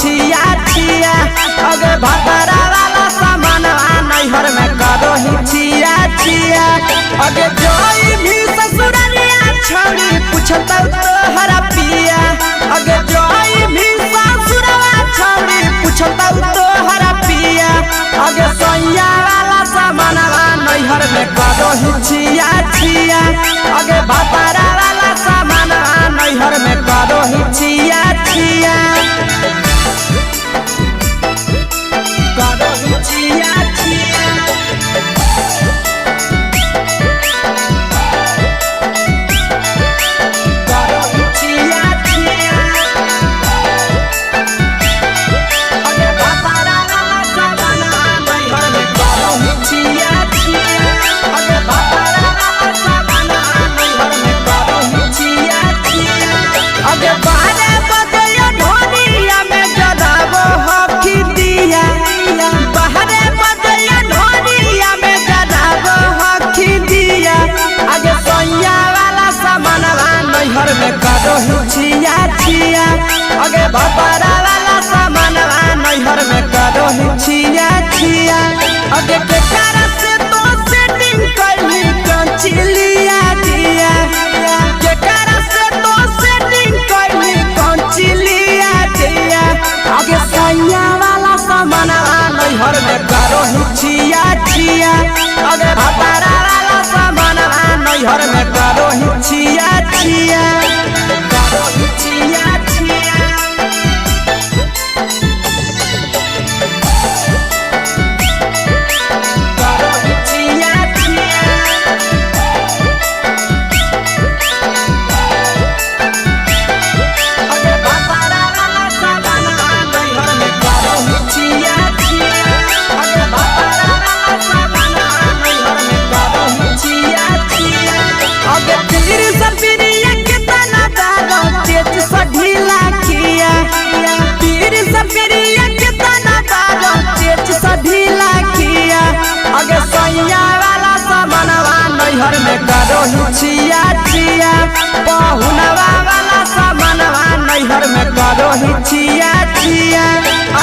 छिया छिया अगे भतरा वाला सामान नैहर में करो ही छिया छिया अगे जोई भी ससुरलिया छौड़ी पूछता तोहरा पिया अगे जोई भी ससुरवा छौड़ी पूछता तोहरा पिया अगे सैया वाला सामान नैहर में करो ही छिया छिया अगे भतरा वाला सामान नैहर में करो ही छिया छिया करो ही छिया छिया करो ही छिया छिया अगे भतरा वाला सामान नैहर में करो ही छिया छिया अगे भतरा वाला सामान नैहर में करो ही छिया छिया अगे बारे बजया ढोलिया में जलावो हकी दिया बाहरे बजया ढोलिया में जलावो हकी दिया अगे सैया वाला सामान नैहर में करो ही छिया छिया अगे भतरा वाला सामान नैहर में करो ही छिया छिया अगे केकरा से तो सेटिंग करनी कंचिलिया दिया केकरा से तो सेटिंग करनी कंचिलिया दिया अगे सैया वाला सामान नैहर में करो ही छिया छिया अगे भतरा वाला सामान नैहर में करो ही छिया छिया करो ही छिया छिया करो ही छिया छिया अगे भतरा वाला सामान नैहर में करो ही छिया छिया अगे भतरा वाला सामान नैहर में करो ही छिया छिया अगे तीर सपिरिया कितना दारो तेज सढीला किया तीर सपिरिया कितना दारो तेज सढीला किया अगे सैया वाला सामानवा नैहर में करो ही छिया छिया पहुनवा वाला सामानवा नैहर में करो ही छिया छिया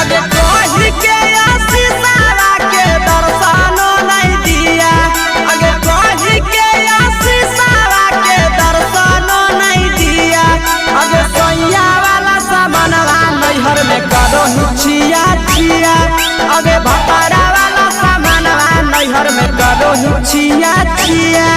अगे कही के आशीषवा के दर्शनो नहीं दिया अगे कही के आशीषवा के दर्शनो नहीं दिया अगे सैया वाला सामानवा नैहर में करो ही छिया छिया अगे भतरा वाला सामानवा नैहर में करो ही छिया छिया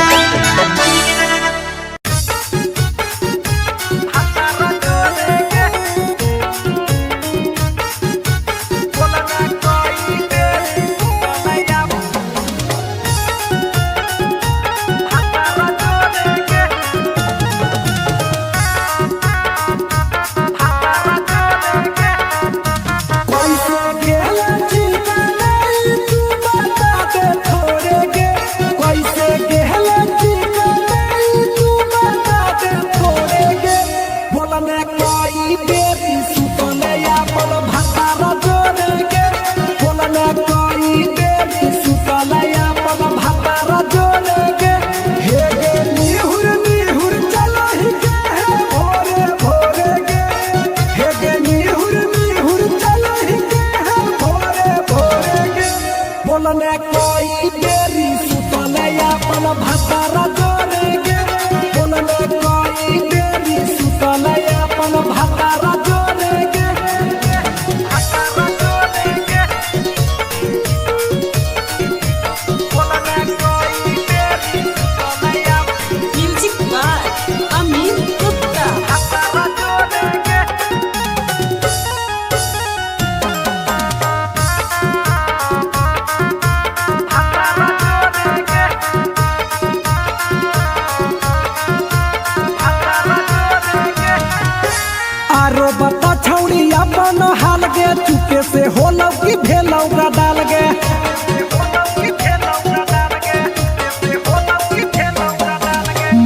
चुपके से होलौ की भेलौ का डाल गे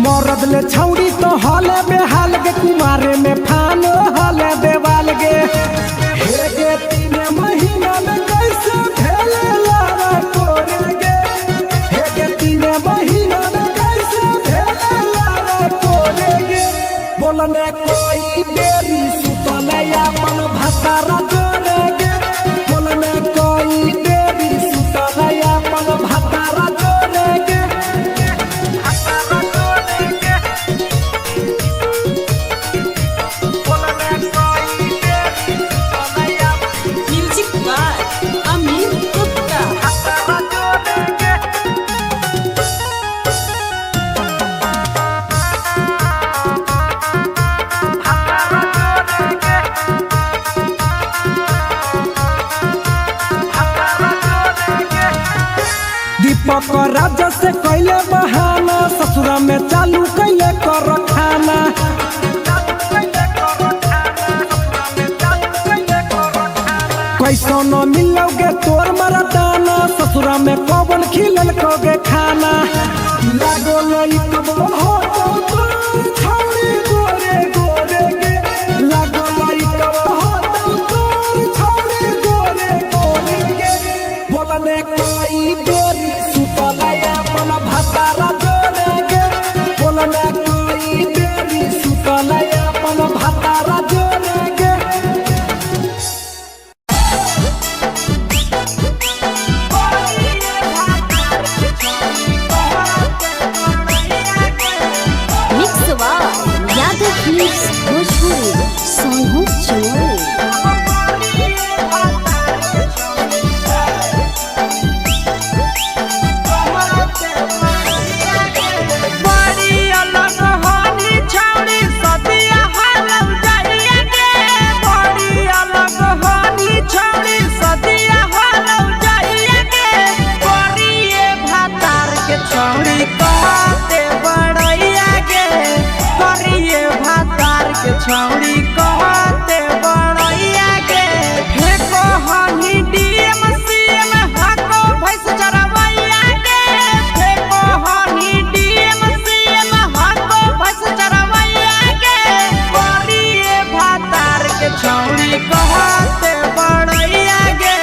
मरद ले छौड़ी तो हले बेहाल गे कुमारे में फान हले देवाल गे हे गे 3 महीना में कैसे भेले लारा कोरे गे हे गे 3 महीना में कैसे भेले लारा कोरे गे बोलने कोई देरी सुतले अपन भतारा राजा से कैले बहाना ससुरा में चालू कैले कर खाना कैसो न मिलोगे तोर मरदाना ससुरा में कौन खिलल कोगे खाना लागो लइक हो तो छौरी गोरे गोरे गे लागो लइक हो तो छौरी गोरे गोरे गे बोलने कोई गोरी सुतलया मन भतारा जोरे गे बोलने कोई गोरी सुतलया मन भतारा जोरे गे भोजपुरी सोनू चोरी छौड़ी कहते बड़ैया के फेको हनी डीएम सीएम हको भैंस चरवैया के फेको हनी डीएम सीएम हको भैंस चरवैया के करिए भातार के छौड़ी कहते बड़ैया के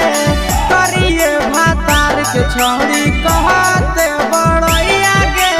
करिए भातार के छौड़ी कहते बड़ैया के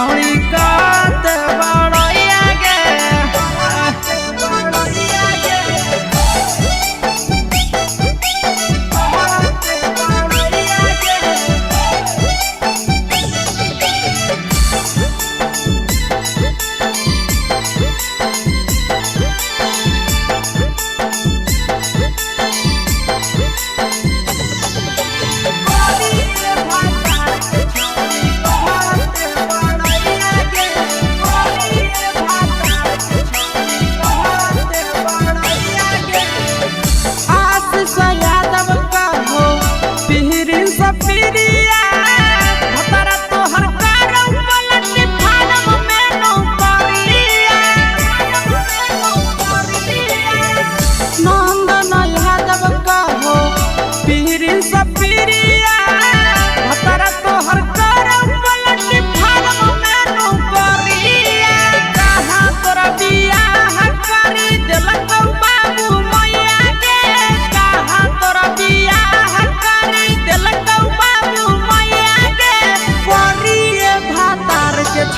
छौड़ी कहते बड़ैया के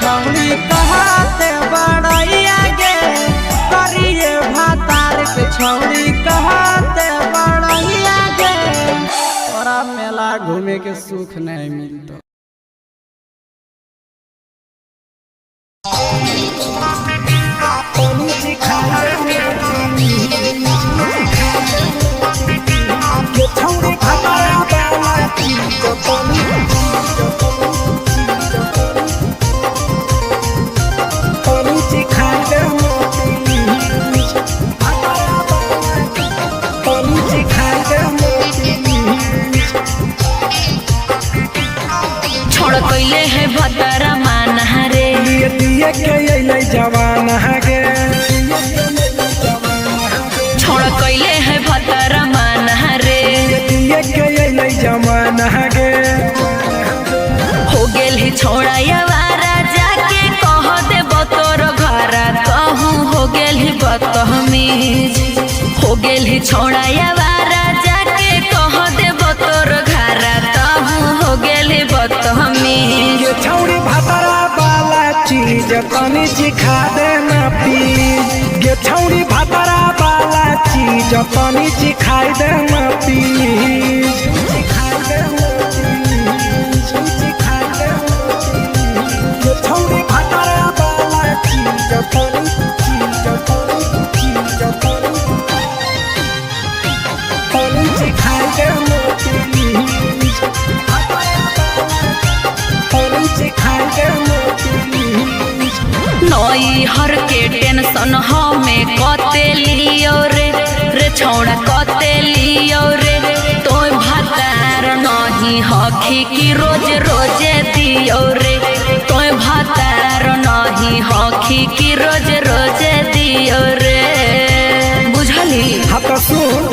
छौड़ी कहते बड़ैया गे करिए भातार के छौड़ी कहते बड़ैया गे तोरा मेला घूमे के सुख नहीं मिलता छोड़ कैले है भतरा माना रे लिए दिए के अइले जवाना गे छोड़ कैले है भतरा माना रे दिए के अइले जवाना गे हो गेल ही छोड़ा यावारा जाके कह देब तोर घरा कहूँ हो गेल ही बदतमीज हो गेल ही छोड़ा यावारा जाके कह देब तोर घरा कहूँ हो गेल ही बदतमीज ये छौड़ी भतरा वाला चीज तनी सिखा देना प्लीज ये छौड़ी भतरा वाला चीज तनी सिखाई देना प्लीज सिखाई देना प्लीज सिखाई देना प्लीज ये छौड़ी भतरा वाला चीज तनी सिखाई देना प्लीज सिखाई देना प्लीज नई हर के टेंशन हमें कते लियो रे छौड़ा कते लियो रे तो भतार नहीं हखी की रोज रोजे दियो रे तो भतार नहीं हखी की रोज रोजे दियो रे बुझली हाँ तो सुन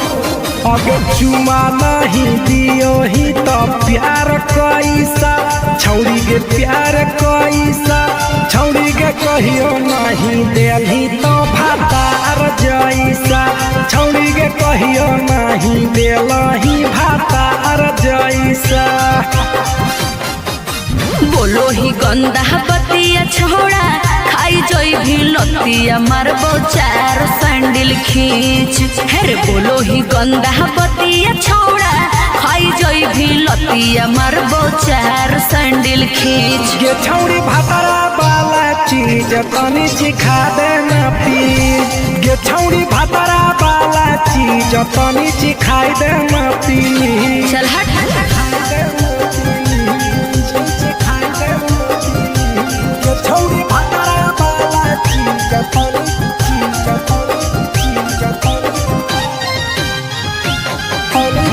अगर चुमा नहीं दियो ही तो प्यार कैसा छौड़ी के प्यार कैसा छौड़ी के कहियो नहीं देली तो भातार जैसा छौड़ी के कहियो नहीं देलही भातार जैसा बोलो ही गंदा बतिया छोड़ा खाई जोई भी लतिया मारबो चार सैंडल खींच हेरे बोलो ही गंदा बतिया छोड़ा खाई जोई भी लतिया मारबो चार सैंडल खींच ये छौड़ी भतरा वाला चीज तनी सिखा देना प्लीज ये छौड़ी भतरा वाला चीज तनी सिखाई देना प्लीज चल हट छौड़ी भतरा वाला चीज तनी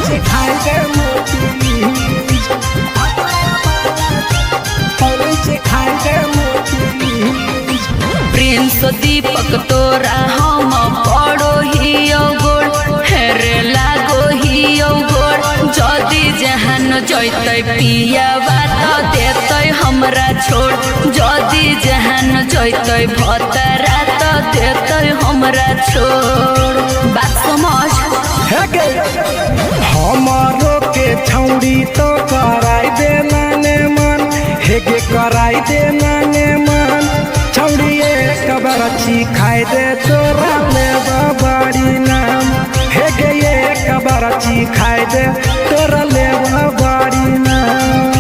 सिखाई देना प्लीज सिखाई देना प्लीज प्रिंस दीपक तोरा हम पड़ो ही गोड़ हेरे लागो ही गोड़ जदी जहान जैते पिया बात देते हमरा छोड़ जदी जहान जैते भतरा तो देते हमरा छोड़ बात समझ हमारो के छौड़ी तो कराई देना ने मन हेगे कराई देना ने मन छौड़ी एक बरछी खाई दे तोरा ले बड़ी नाम हेगे एक बरछी खाई दे तोरा ले बड़ी नाम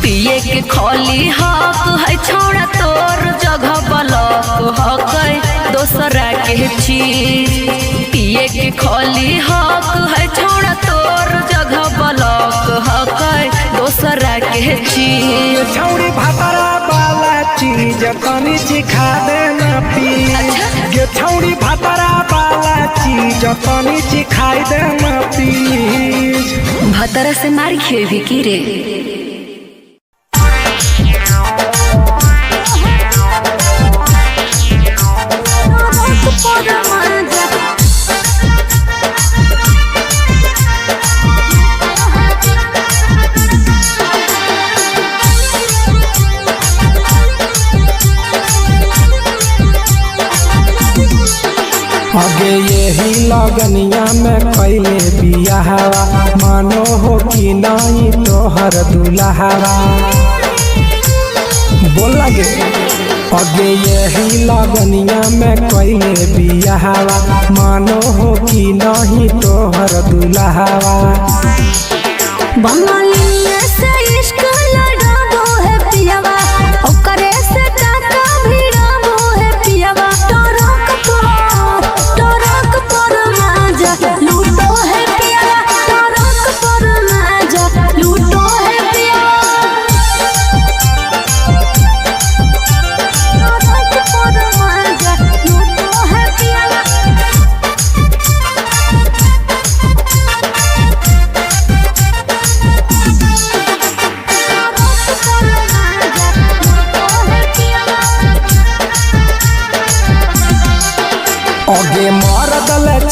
पिए के खोली हक है छोड़ा तोर जगह बलक हक दोसरा के चीज पिए के खोली हक है छोड़ा तोर जगह बलक हक दोसरा के चीज छौड़ी भतरा वाला चीज तनी सिखा देना प्लीज ये छौड़ी भतरा वाला चीज तनी सिखाई देना प्लीज भतरा से मार खेवी की रे आगे यही लगनिया में कैले बियाहवा मानो हो कि नहीं तोहर दुल्हावा बोल लगे आगे यही लगनिया में कैले बियाहवा मानो हो कि नहीं तोहर दुल्हावा बंगाली से इश्क लगाबो है पियावा ओकरे से काका भिड़ाबो है पियावा टरक पर माजा लूटो है पियावा टरक पर माजा लूटो है पियावा टरक पर माजा लूटो है पियावा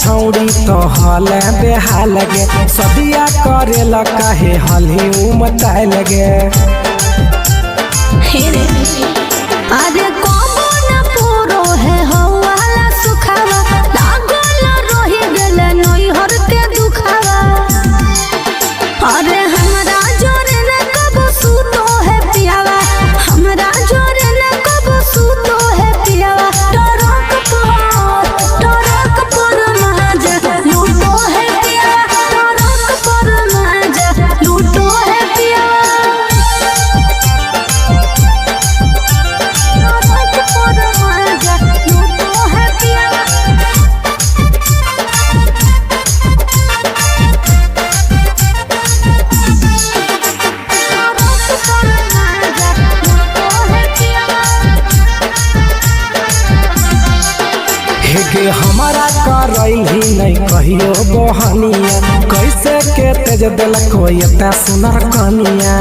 छौड़ी तो हल बेहाल गे सदिया करेला काहे हली उमताए लगे अरे कबो न पूरो है हवाला सुखावा लागल रही गेले नैहर के दुखावा अरे हमरा जोरे न कबो सूतो है पियावा हमरा जोरे न कबो सूतो है पियावा टरक पर माजा लूटो है पियावा टरक पर माजा लूटो है पियावा हेगे हमारा करैल ही नहीं कहियो बहनिया कैसे के तेज दिल कोई एता सुनर कनिया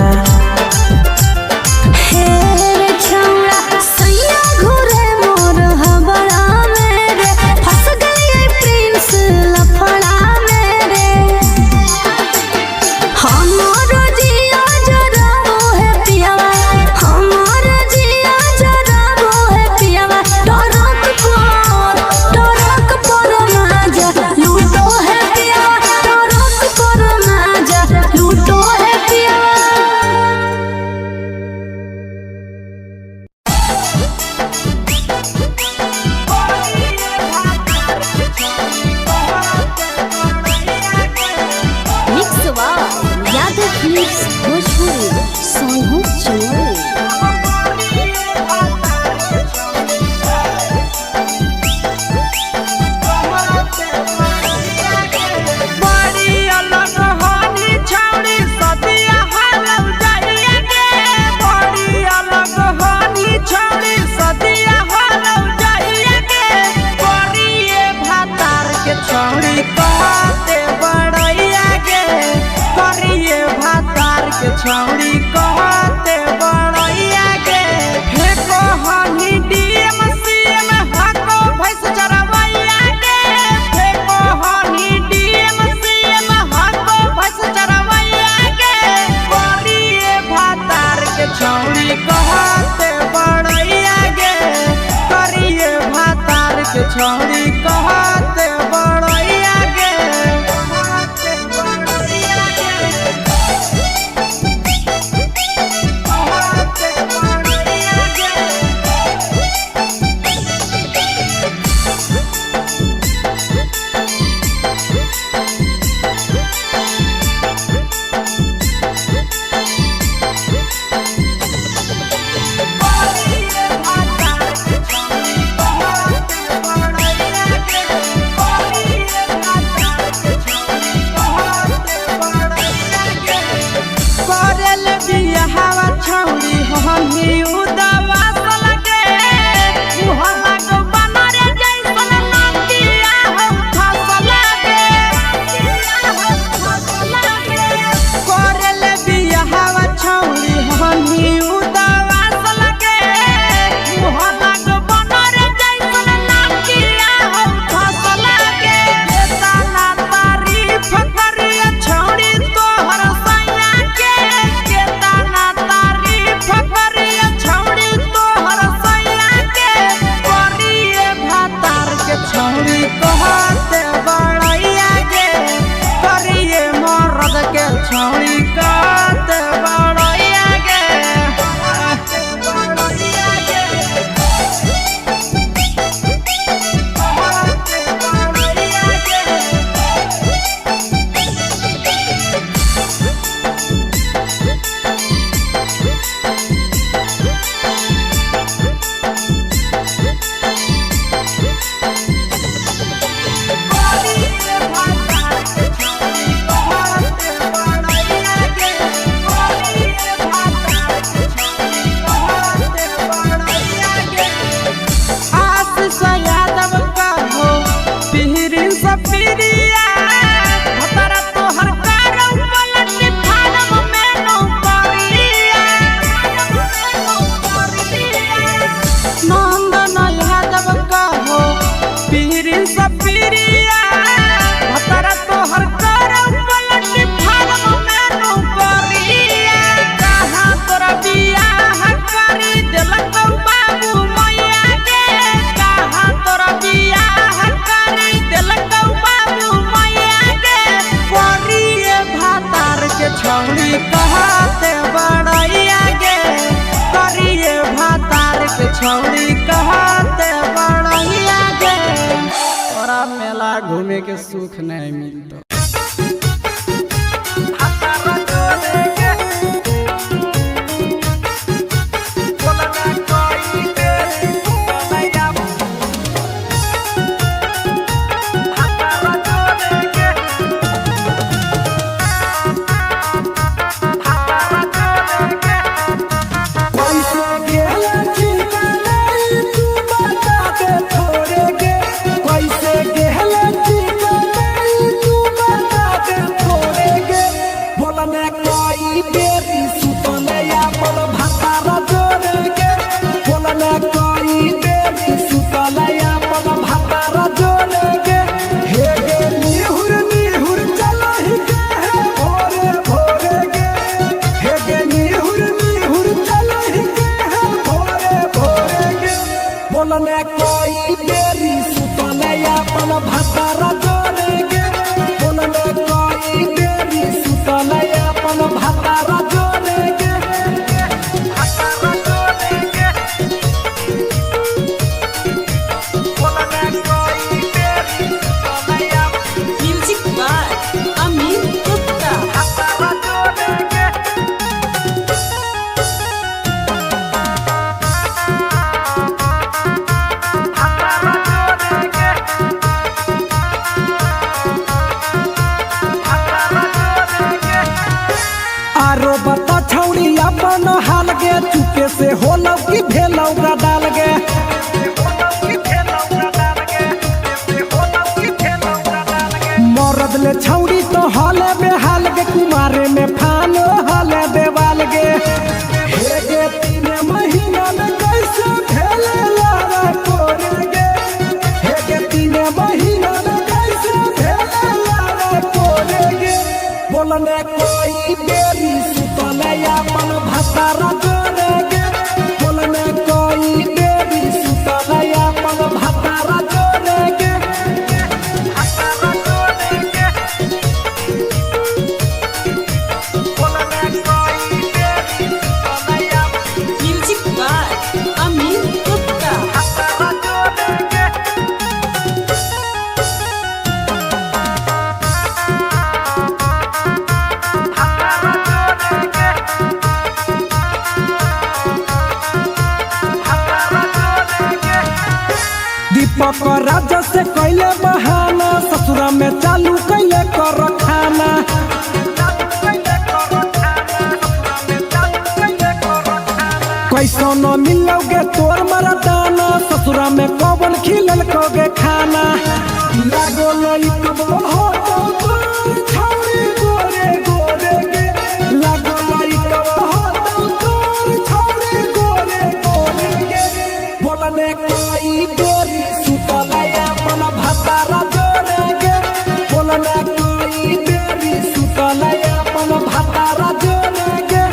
छौड़ी कहते बड़ैया गे हे कहनी डीएम सीएम हको भैंस चरवैया गे हे कहनी डीएम सीएम हको भैंस चरवैया गे करिए भातार के छौड़ी कहते बड़ैया गे करिए भातार के छौड़ी कहते बड़ैया गे छौड़ी कहते बड़ैया गे तोरा मेला घूमे के सुख नहीं मिलतो। अपन हाल गे चुपे से होलौ की भेलौ डाल गे मरद ले छौड़ी तो हले बेहाल गे कुमारे में फान हले देवाल गे हे गे 3 महीना में कैसे भेले लारा कोरे गे हे गे 3 महीना में कैसे भेले लारा कोरे गे बोलने कोई बेरी सुतले अपन भतारा जोरे गे बोलने कोई बेरी सुतले अपन भतारा जोरे गे दीपक राजा से कैले बहाना ससुरा में चालू कैले कर खाना कैसो न मिलोगे तोर मरदाना ससुरा में कौन खिलल कोगे खाना लागो लई कब हो तो छौड़ी गोरे गोरे गे लागो लई कब हो तो छौड़ी गोरे गोरे गे बोलने कोई गोरी सुतले अपन भतारा जोरे गे बोलने कोई बेरी सुतले अपन भतारा जोरे गे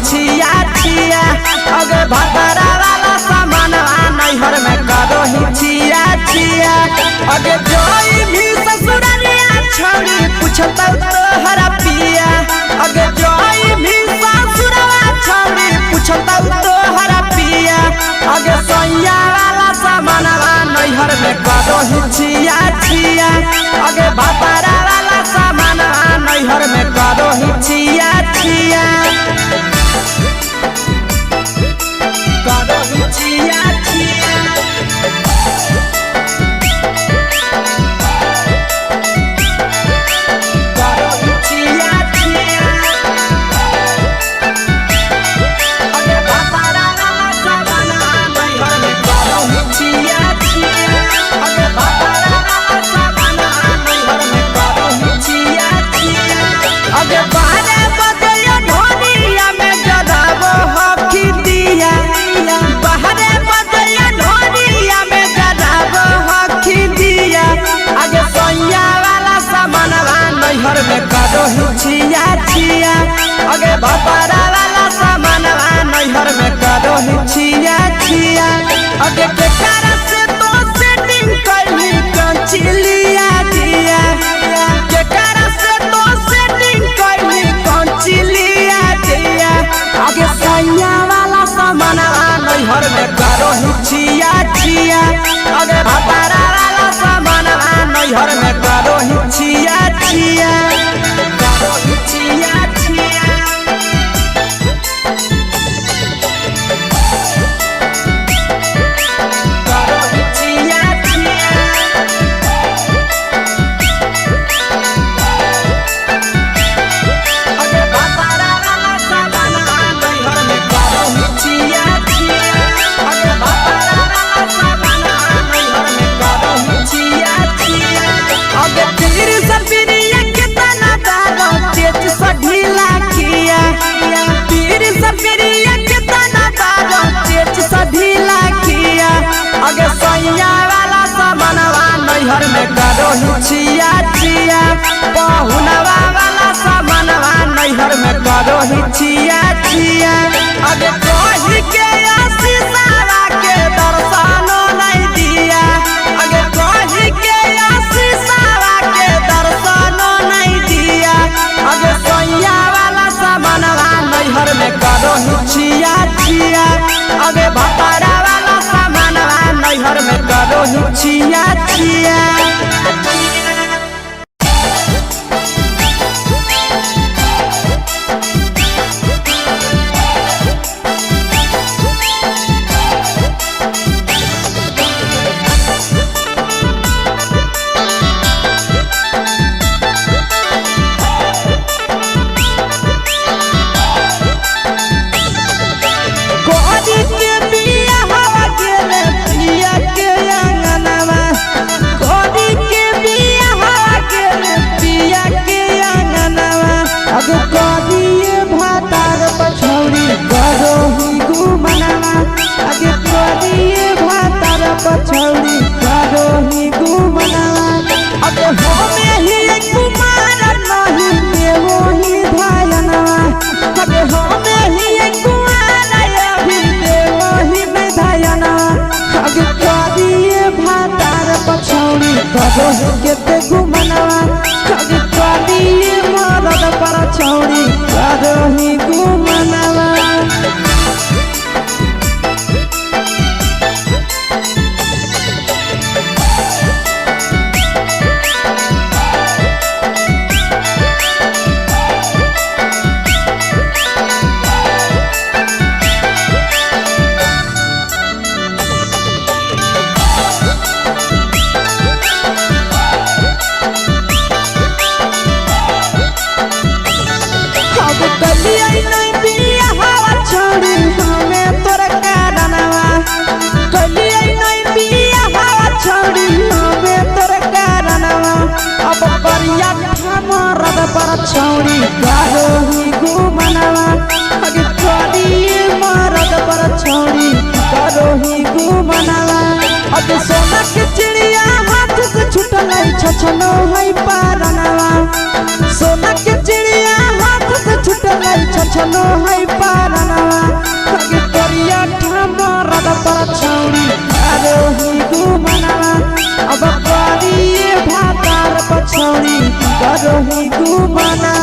छिया छिया अगे भतरा वाला सामान नैहर में करो ही छिया छिया अगे जोई भी ससुरालिया छौड़ी पूछता तोहरा पिया अगे जोई भी ससुरवा छौड़ी पूछता तोहरा पिया अगे सैया वाला सामान नैहर में करो ही छिया छिया अगे भतरा वाला सामान नैहर में करो ही छिया छिया छिया छिया छिया छिया अगे भतरा वाला सामान नैहर में करो ही छिया छिया अगे भतरा वाला सामान नैहर में बाबरा वाला सामानवा नैहर में करो ही छिया छिया अगे के cara से तो सेटिंग कैली कंचिलिया दिया के cara से तो सेटिंग कैली कंचिलिया दिया अगे सैया वाला सामानवा नैहर में करो ही छिया छिया अगे बाबरा वाला सामानवा नैहर में करो ही छिया छिया करो ही छिया छिया नैहर में करो ही छिया छिया पहुनवा वाला सामानवा नैहर में करो ही छिया छिया अगे कही के आशीषवा के दर्शनो नहीं दिया अगे कही के आशीषवा के दर्शनो नहीं दिया अगे सैया वाला सामानवा नैहर में करो ही छिया छिया अगे भतारा वाला सामानवा नैहर में करो ही छिया छिया पछौड़ी करो ही घूमना अब हमें ही कुमार नहीं देवो ही धायना अब हमें ही कुमार अभी देवो ही धायना अब करिए भातार पछौड़ी करो ही केते घूमना अब करिए मरद पर छौड़ी करो ही घूमना छौड़ी करो ही घूमना अगे करिए मरद पर छौड़ी करो ही घूमना अगे सोना के चिड़िया हाथ से छूटल छछनो है पारना सोना के चिड़िया हाथ से छूटल छछनो है पारना अगे करिया मरद पर छौड़ी करो ही घूमना अब करिए भातार पछौड़ी करो ही घूमना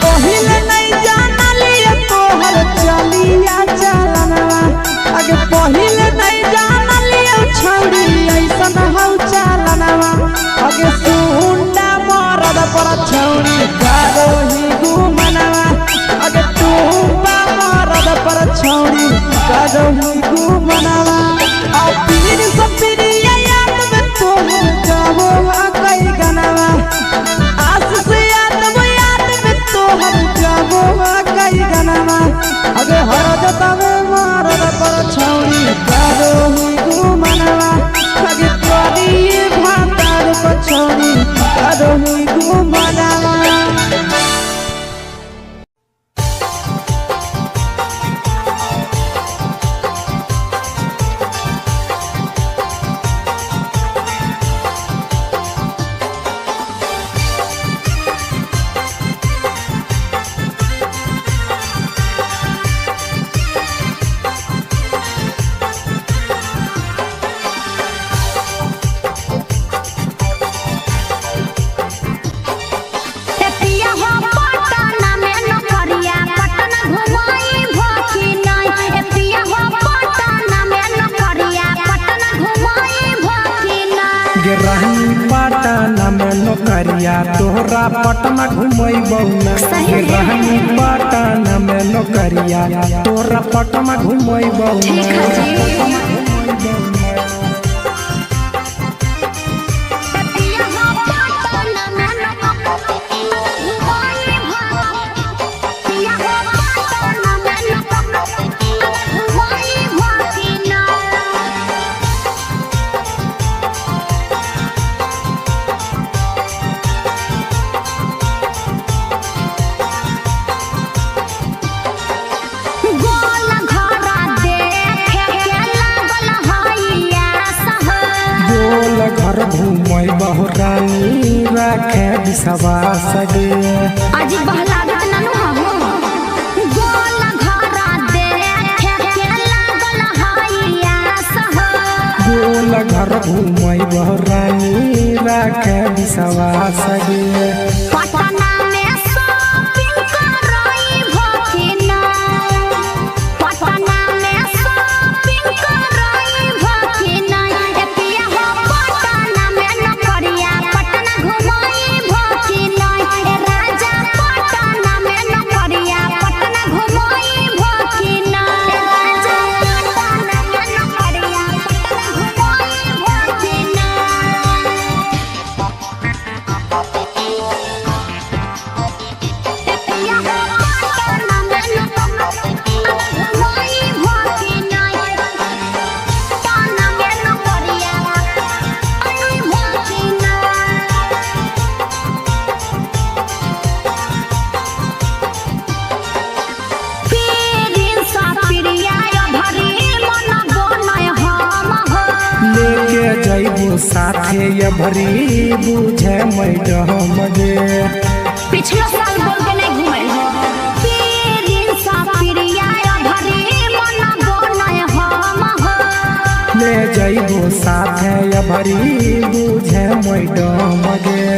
पहिले नहीं जानलिए तोहर चलिया चलना अगे पहिले नहीं जानलिए छौड़ी ऐसन हौ चलना अगे सुंडा मरद पर छौड़ी करो ही घूमना अगे टूपा मरद पर छौड़ी करो ही घूमना और पीर सब पीरिया याद में तोहर जाबो कई गनवा आस से अगे हर जता में नौकरिया तोहरा पटना घुमैबौ ना सही है। रहनी पटना में नौकरिया तोहरा पटना घुमैबौ ना ठीक है जी। घर घूमै बहुरानी राखे विश्वास गे आज बहलागत ननु हो गोल घरा देखे के लागल हइया सह गोल घर घूमै बहुरानी राखे विश्वास गे पटना में शॉपिंग करई भकिना पटना में शॉपिंग करई भकिना ए पिया हो पटना में नौकरिया पटना घुमई भकिना ए राजा पटना में नौकरिया पटना घुमई भकिना ए राजा पटना में नौकरिया पटना घुमई भकिना लेके जइबो साथे ये भरी बुझे मैडम गे पिछला साल बोल के नहीं घुमल हो पीरिन सा पिरिया भरी मन बोलय हम हो ले जइबो साथे ये भरी बुझे मैडम गे